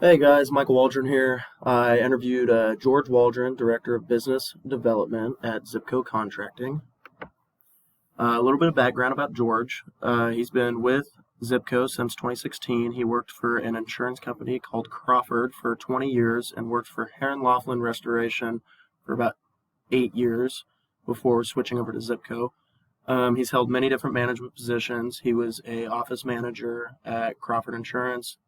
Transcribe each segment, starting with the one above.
Hey guys, Michael Waldron here. I interviewed George Waldron, Director of Business Development at Zipco Contracting. A little bit of background about George. He's been with Zipco since 2016. He worked for an insurance company called Crawford for 20 years and worked for Heron Laughlin Restoration for about 8 years before switching over to Zipco. He's held many different management positions. He was a office manager at Crawford Insurance,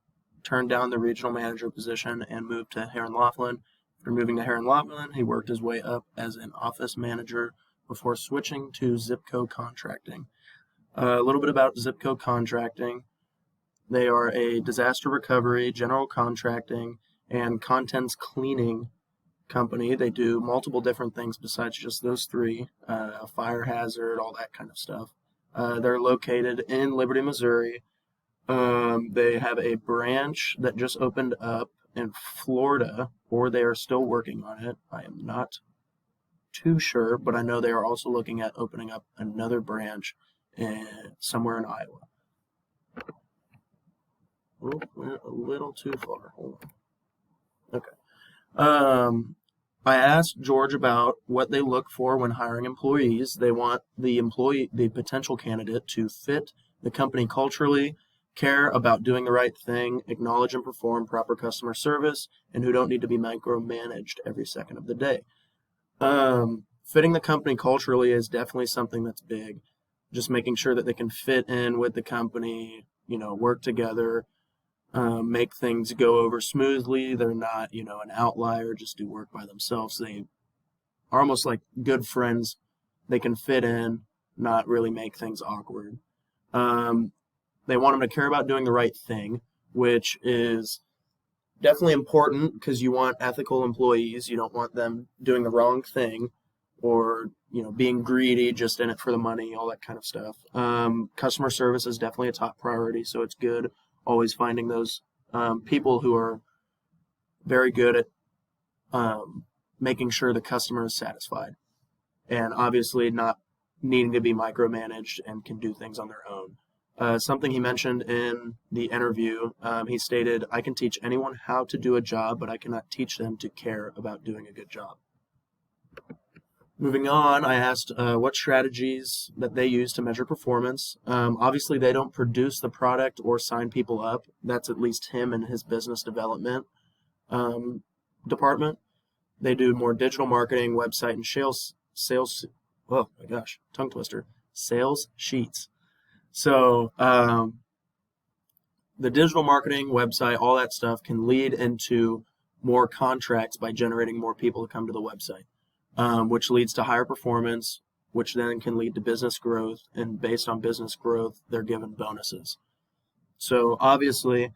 turned down the regional manager position and moved to Heron Laughlin. After moving to Heron Laughlin, he worked his way up as an office manager before switching to Zipco Contracting. A little bit about Zipco Contracting. They are a disaster recovery, general contracting, and contents cleaning company. They do multiple different things besides just those three, fire hazard, all that kind of stuff. They're located in Liberty, Missouri. They have a branch that just opened up in Florida, or they are still working on it. I am not too sure, but I know they are also looking at opening up another branch somewhere in Iowa. Oh, went a little too far. Hold on. Okay. I asked George about what they look for when hiring employees. They want the potential candidate to fit the company culturally, care about doing the right thing, acknowledge and perform proper customer service, and who don't need to be micromanaged every second of the day. Fitting the company culturally is definitely something that's big. Just making sure that they can fit in with the company, work together, make things go over smoothly. They're not, an outlier, just do work by themselves. They are almost like good friends. They can fit in, not really make things awkward. They want them to care about doing the right thing, which is definitely important because you want ethical employees. You don't want them doing the wrong thing or, being greedy, just in it for the money, all that kind of stuff. Customer service is definitely a top priority, so it's good always finding those people who are very good at making sure the customer is satisfied and obviously not needing to be micromanaged and can do things on their own. Something he mentioned in the interview, he stated, "I can teach anyone how to do a job, but I cannot teach them to care about doing a good job." Moving on, I asked what strategies that they use to measure performance. Obviously, they don't produce the product or sign people up. That's at least him and his business development department. They do more digital marketing, website, and sales. Oh my gosh, tongue twister. Sales sheets. So the digital marketing, website, all that stuff can lead into more contracts by generating more people to come to the website, which leads to higher performance, which then can lead to business growth. And based on business growth, they're given bonuses. So obviously,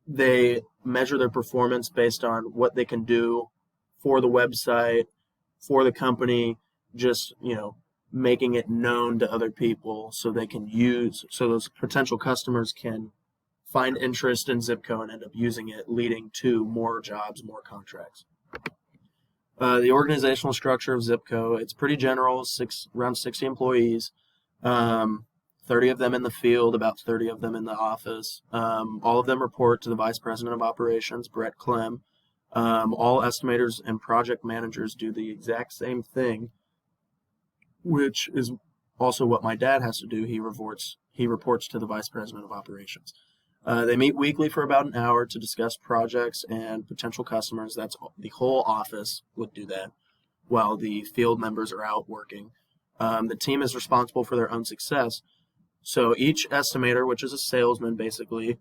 they measure their performance based on what they can do for the website, for the company, just, making it known to other people so those potential customers can find interest in Zipco and end up using it, leading to more jobs, more contracts. The organizational structure of Zipco, it's pretty general, around 60 employees, 30 of them in the field, about 30 of them in the office. All of them report to the Vice President of Operations, Brett Clem. All estimators and project managers do the exact same thing, which is also what my dad has to do. He reports to the Vice President of Operations. They meet weekly for about an hour to discuss projects and potential customers. That's the whole office would do that while the field members are out working. The team is responsible for their own success. So each estimator, which is a salesman basically,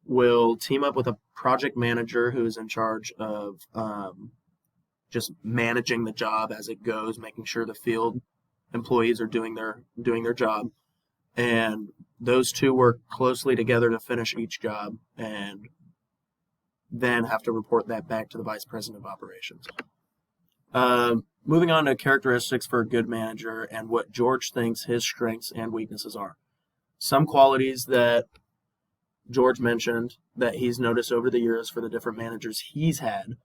will team up with a project manager who is in charge of just managing the job as it goes, making sure the field employees are doing their job, and those two work closely together to finish each job and then have to report that back to the Vice President of Operations. Moving on to characteristics for a good manager and what George thinks his strengths and weaknesses are. Some qualities that George mentioned that he's noticed over the years for the different managers he's had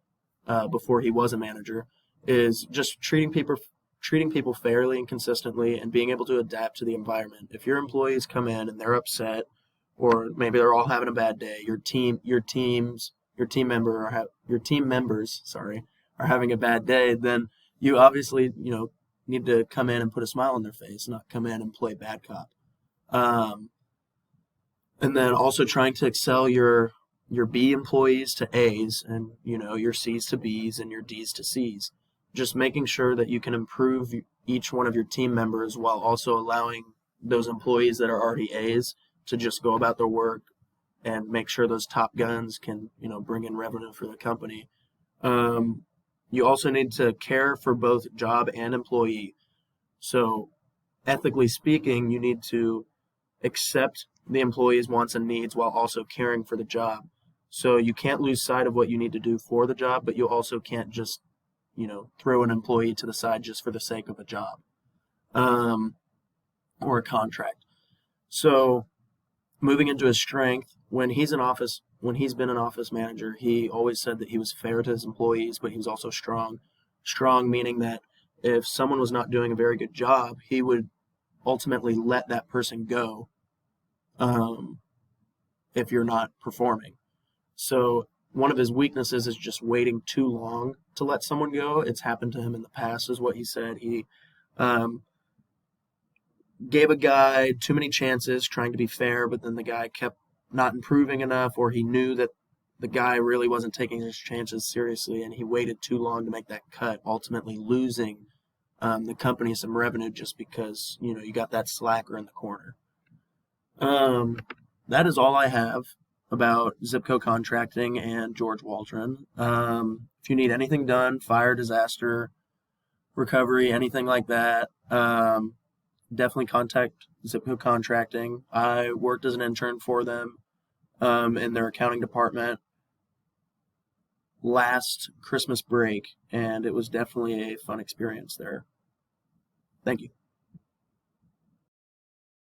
before he was a manager is just treating people fairly and consistently and being able to adapt to the environment. If your employees come in and they're upset or maybe they're all having a bad day. Your team members, sorry, are having a bad day. Then you obviously, need to come in and put a smile on their face, not come in and play bad cop. And then also trying to excel your B employees to A's, and your C's to B's and your D's to C's. Just making sure that you can improve each one of your team members while also allowing those employees that are already A's to just go about their work and make sure those top guns can bring in revenue for the company. You also need to care for both job and employee. So ethically speaking, you need to accept the employee's wants and needs while also caring for the job. So you can't lose sight of what you need to do for the job, but you also can't just, throw an employee to the side just for the sake of a job or a contract. So moving into his strength, when he's been an office manager, he always said that he was fair to his employees, but he was also strong. Strong meaning that if someone was not doing a very good job, he would ultimately let that person go if you're not performing. So one of his weaknesses is just waiting too long to let someone go. It's happened to him in the past, is what he said. He gave a guy too many chances trying to be fair, but then the guy kept not improving enough, or he knew that the guy really wasn't taking his chances seriously, and he waited too long to make that cut, ultimately losing the company some revenue just because, you got that slacker in the corner. That is all I have about Zipco contracting and George Waldron. If you need anything done, fire, disaster, recovery, anything like that, definitely contact Zipco Contracting. I worked as an intern for them in their accounting department last Christmas break, and it was definitely a fun experience there. Thank you.